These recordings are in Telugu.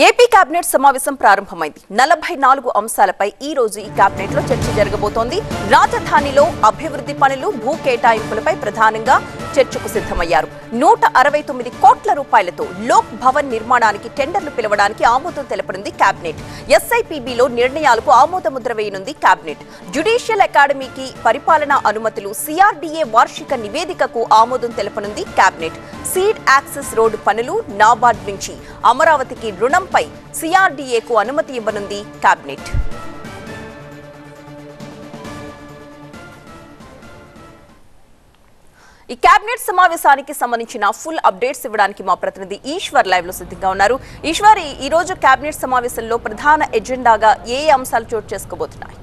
ఏపీ కేబినెట్ సమావేశం ప్రారంభమైంది. 44 అంశాలపై ఈ రోజు ఈ కేబినెట్ లో చర్చ జరగబోతోంది. రాజధానిలో అభివృద్ధి పనులు, భూ కేటాయింపులపై ప్రధానంగా చర్చకు సిద్ధమయ్యారు. 169 కోట్ల రూపాయలతో లోక్ భవన్ నిర్మాణానికి టెండర్లు పిలవడానికి ఆమోదం తెలపనుంది కేబినెట్. ఎస్ఐపిబిలో నిర్ణయాలకు ఆమోద ముద్ర వేయనుంది కేబినెట్. జ్యుడిషియల్ అకాడమీకి పరిపాలనా అనుమతులు, సిఆర్డీఏ వార్షిక నివేదికకు ఆమోదం తెలపనుంది కేబినెట్. సీడ్ యాక్సెస్ రోడ్డు పనులు, నాబార్డ్ నుంచి అమరావతికి రుణంపై సిఆర్డీఏకు అనుమతి ఇవ్వనుంది కేబినెట్. ఈ కేబినెట్ సమావేశానికి సంబంధించిన ఫుల్ అప్డేట్స్ ఇవ్వడానికి మా ప్రతినిధి ఈశ్వర్ లైవ్ లో సిద్ధంగా ఉన్నారు. ఈశ్వర్, ఈ రోజు కేబినెట్ సమావేశంలో ప్రధాన ఎజెండాగా ఏ అంశాలు చోటు చేసుకోబోతున్నాయి?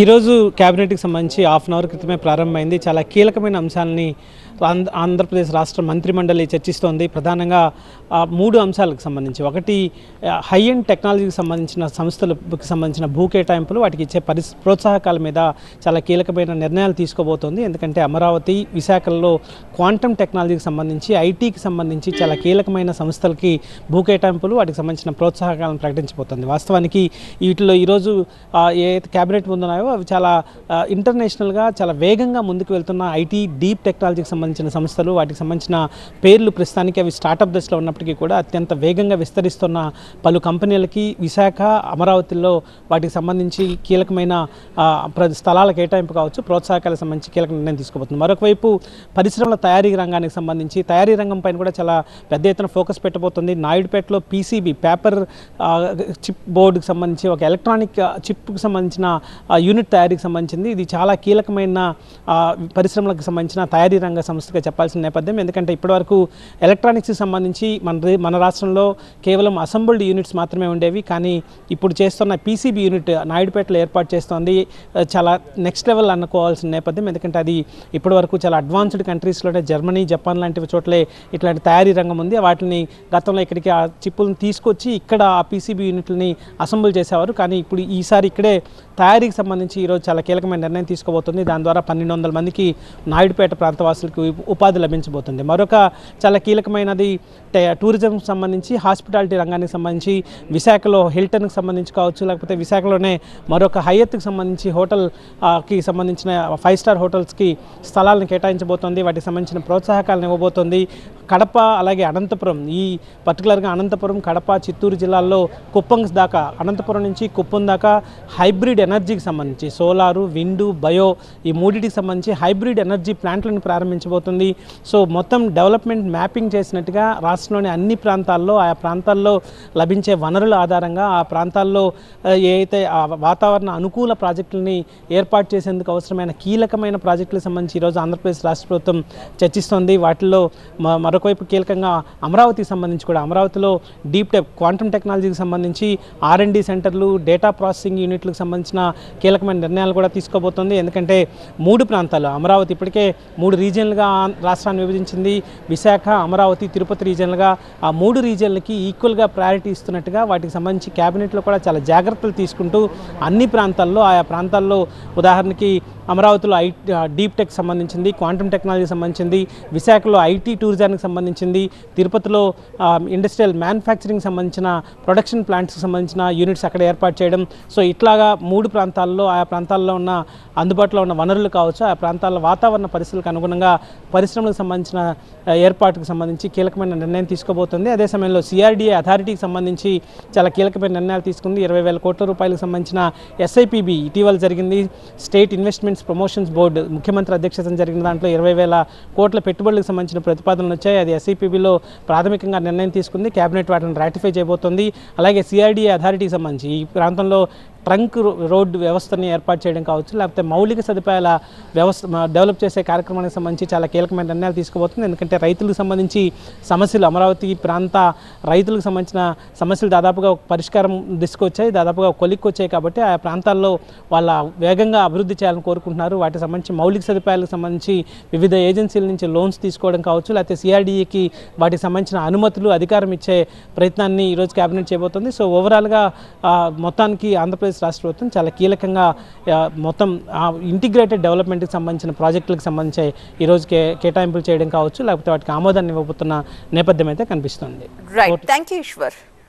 ఈరోజు క్యాబినెట్కి సంబంధించి హాఫ్ అన్ అవర్ క్రితమే ప్రారంభమైంది. చాలా కీలకమైన అంశాలని ఆంధ్రప్రదేశ్ రాష్ట్ర మంత్రిమండలి చర్చిస్తోంది. ప్రధానంగా 3 అంశాలకు సంబంధించి, ఒకటి హై ఎండ్ టెక్నాలజీకి సంబంధించిన సంస్థలకు సంబంధించిన భూ కేటాయింపులు, వాటికి ఇచ్చే ప్రోత్సాహకాల మీద చాలా కీలకమైన నిర్ణయాలు తీసుకోబోతోంది. ఎందుకంటే అమరావతి, విశాఖలో క్వాంటమ్ టెక్నాలజీకి సంబంధించి, ఐటీకి సంబంధించి చాలా కీలకమైన సంస్థలకి భూ కేటాయింపులు, వాటికి సంబంధించిన ప్రోత్సాహకాలను ప్రకటించబోతోంది. వాస్తవానికి వీటిలో ఈరోజు ఏ క్యాబినెట్ ముందున్నాయో అవి చాలా ఇంటర్నేషనల్గా చాలా వేగంగా ముందుకు వెళ్తున్న ఐటీ, డీప్ టెక్నాలజీకి సంబంధించిన సంస్థలు, వాటికి సంబంధించిన పేర్లు ప్రస్తుతానికి అవి స్టార్టప్ దశలో ఉన్నప్పటికీ కూడా అత్యంత వేగంగా విస్తరిస్తున్న పలు కంపెనీలకి విశాఖ, అమరావతిలో వాటికి సంబంధించి కీలకమైన స్థలాల కేటాయింపు కావచ్చు, ప్రోత్సాహకాలకు సంబంధించి కీలక నిర్ణయం తీసుకోబోతుంది. మరొకవైపు పరిశ్రమల తయారీ రంగానికి సంబంధించి తయారీ రంగం పైన కూడా చాలా పెద్ద ఎత్తున ఫోకస్ పెట్టబోతుంది. నాయుడుపేటలో పీసీబీ, పేపర్ చిప్ బోర్డుకి సంబంధించి ఒక ఎలక్ట్రానిక్ చిప్కి సంబంధించిన యూనిట్ తయారీకి సంబంధించింది. ఇది చాలా కీలకమైన పరిశ్రమలకు సంబంధించిన తయారీ రంగ సంస్థగా చెప్పాల్సిన నేపథ్యం. ఎందుకంటే ఇప్పటివరకు ఎలక్ట్రానిక్స్కి సంబంధించి మన రాష్ట్రంలో కేవలం అసెంబుల్డ్ యూనిట్స్ మాత్రమే ఉండేవి. కానీ ఇప్పుడు చేస్తున్న పీసీబీ యూనిట్ నాయుడుపేటలో ఏర్పాటు చేస్తోంది. చాలా నెక్స్ట్ లెవెల్ అనుకోవాల్సిన నేపథ్యం. ఎందుకంటే అది ఇప్పటివరకు చాలా అడ్వాన్స్డ్ కంట్రీస్లోనే జర్మనీ, జపాన్ లాంటి చోట్లే ఇట్లాంటి తయారీ రంగం ఉంది. వాటిని గతంలో ఇక్కడికి ఆ చిప్పులను తీసుకొచ్చి ఇక్కడ ఆ పీసీబీ యూనిట్లని అసెంబుల్ చేసేవారు. కానీ ఇప్పుడు ఈసారి ఇక్కడే తయారీకి సంబంధించి ఈరోజు చాలా కీలకమైన నిర్ణయం తీసుకోబోతుంది. దాని ద్వారా 1200 మందికి నాయుడుపేట ప్రాంతవాసులకు ఉపాధి లభించబోతుంది. మరొక చాలా కీలకమైనది టూరిజంకి సంబంధించి, హాస్పిటాలిటీ రంగానికి సంబంధించి విశాఖలో హిల్టన్కి సంబంధించి కావచ్చు, లేకపోతే విశాఖలోనే మరొక హయత్కి సంబంధించి హోటల్కి సంబంధించిన 5 స్టార్ హోటల్స్కి స్థలాలను కేటాయించబోతోంది. వాటికి సంబంధించిన ప్రోత్సాహకాలను ఇవ్వబోతోంది. కడప, అలాగే అనంతపురం, ఈ పర్టికులర్గా అనంతపురం, కడప, చిత్తూరు జిల్లాల్లో కుప్పం దాకా, అనంతపురం నుంచి కుప్పం దాకా హైబ్రిడ్ ఎనర్జీకి సంబంధించి సోలారు, విండు, బయో, ఈ మూడింటికి సంబంధించి హైబ్రిడ్ ఎనర్జీ ప్లాంట్లను ప్రారంభించబోతుంది. సో మొత్తం డెవలప్మెంట్ మ్యాపింగ్ చేసినట్టుగా రాష్ట్రంలోని అన్ని ప్రాంతాల్లో, ఆయా ప్రాంతాల్లో లభించే వనరుల ఆధారంగా ఆ ప్రాంతాల్లో ఏ అయితే వాతావరణ అనుకూల ప్రాజెక్టులని ఏర్పాటు చేసేందుకు అవసరమైన కీలకమైన ప్రాజెక్టులకు సంబంధించి ఈరోజు ఆంధ్రప్రదేశ్ రాష్ట్ర ప్రభుత్వం చర్చిస్తోంది. వాటిల్లో మరొకవైపు కీలకంగా అమరావతికి సంబంధించి కూడా, అమరావతిలో డీప్ టెక్ క్వాంటమ్ టెక్నాలజీకి సంబంధించి R&D సెంటర్లు, డేటా ప్రాసెసింగ్ యూనిట్లకు సంబంధించిన కీలకమైన నిర్ణయాలు కూడా తీసుకోబోతోంది. ఎందుకంటే 3 ప్రాంతాలు, అమరావతి ఇప్పటికే 3 రీజియన్లుగా రాష్ట్రాన్ని విభజించింది. విశాఖ, అమరావతి, తిరుపతి రీజియన్లుగా ఆ 3 రీజియన్లకి ఈక్వల్గా ప్రయారిటీ ఇస్తున్నట్టుగా వాటికి సంబంధించి క్యాబినెట్లో కూడా చాలా జాగ్రత్తలు తీసుకుంటూ అన్ని ప్రాంతాల్లో, ఆయా ప్రాంతాల్లో ఉదాహరణకి అమరావతిలో డీప్ టెక్ సంబంధించింది, క్వాంటమ్ టెక్నాలజీకి సంబంధించింది, విశాఖలో ఐటీ టూరిజానికి సంబంధించింది, తిరుపతిలో ఇండస్ట్రియల్ మ్యానుఫ్యాక్చరింగ్ సంబంధించిన ప్రొడక్షన్ ప్లాంట్స్కి సంబంధించిన యూనిట్స్ అక్కడ ఏర్పాటు చేయడం. సో ఇట్లాగా 3 ప్రాంతాల్లో, ఆయా ప్రాంతాల్లో ఉన్న అందుబాటులో ఉన్న వనరులు కావచ్చు, ఆ ప్రాంతాల్లో వాతావరణ పరిస్థితులకు అనుగుణంగా పరిశ్రమలకు సంబంధించిన ఏర్పాటుకు సంబంధించి కీలకమైన నిర్ణయం తీసుకోబోతుంది. అదే సమయంలో సిఆర్డీఏ అథారిటీకి సంబంధించి చాలా కీలకమైన నిర్ణయాలు తీసుకుంది. 20,000 కోట్ల రూపాయలకు సంబంధించిన ఎస్ఐపిబి ఇటీవల జరిగింది. స్టేట్ ఇన్వెస్ట్మెంట్స్ ప్రమోషన్స్ బోర్డు ముఖ్యమంత్రి అధ్యక్షతన జరిగిన దాంట్లో 20,000 కోట్ల పెట్టుబడులకు సంబంధించిన ప్రతిపాదనలు వచ్చాయి. అది ఎస్ఐపిబిలో ప్రాథమికంగా నిర్ణయం తీసుకుంది. కేబినెట్ వాటిని రాటిఫై చేయబోతోంది. అలాగే సిఆర్డీఏ అథారిటీకి సంబంధించి ఈ ప్రాంతంలో ట్రంక్ రోడ్డు వ్యవస్థని ఏర్పాటు చేయడం కావచ్చు, లేకపోతే మౌలిక సదుపాయాల వ్యవస్థ డెవలప్ చేసే కార్యక్రమానికి సంబంధించి చాలా కీలకమైన నిర్ణయాలు తీసుకోబోతుంది. ఎందుకంటే రైతులకు సంబంధించి సమస్యలు, అమరావతి ప్రాంత రైతులకు సంబంధించిన సమస్యలు దాదాపుగా ఒక పరిష్కారం దిశకొచ్చాయి, దాదాపుగా కొలిక్కి వచ్చాయి. కాబట్టి ఆ ప్రాంతాల్లో వాళ్ళ వేగంగా అభివృద్ధి చేయాలని కోరుకుంటున్నారు. వాటికి సంబంధించి మౌలిక సదుపాయాలకు సంబంధించి వివిధ ఏజెన్సీల నుంచి లోన్స్ తీసుకోవడం కావచ్చు, లేకపోతే సిఆర్డీఏకి వాటికి సంబంధించిన అనుమతులు, అధికారం ఇచ్చే ప్రయత్నాన్ని ఈరోజు కేబినెట్ చేయబోతుంది. సో ఓవరాల్గా మొత్తానికి ఆంధ్రప్రదేశ్ ఆంధ్రప్రదేశ్ రాష్ట్ర ప్రభుత్వం చాలా కీలకంగా మొత్తం ఇంటిగ్రేటెడ్ డెవలప్మెంట్కి సంబంధించిన ప్రాజెక్టులకు సంబంధించి ఈరోజు కేటాయింపులు చేయడం కావచ్చు, లేకపోతే వాటికి ఆమోదాన్ని ఇవ్వబోతున్న నేపథ్యం అయితే కనిపిస్తుంది. Right, thank you Eshwar.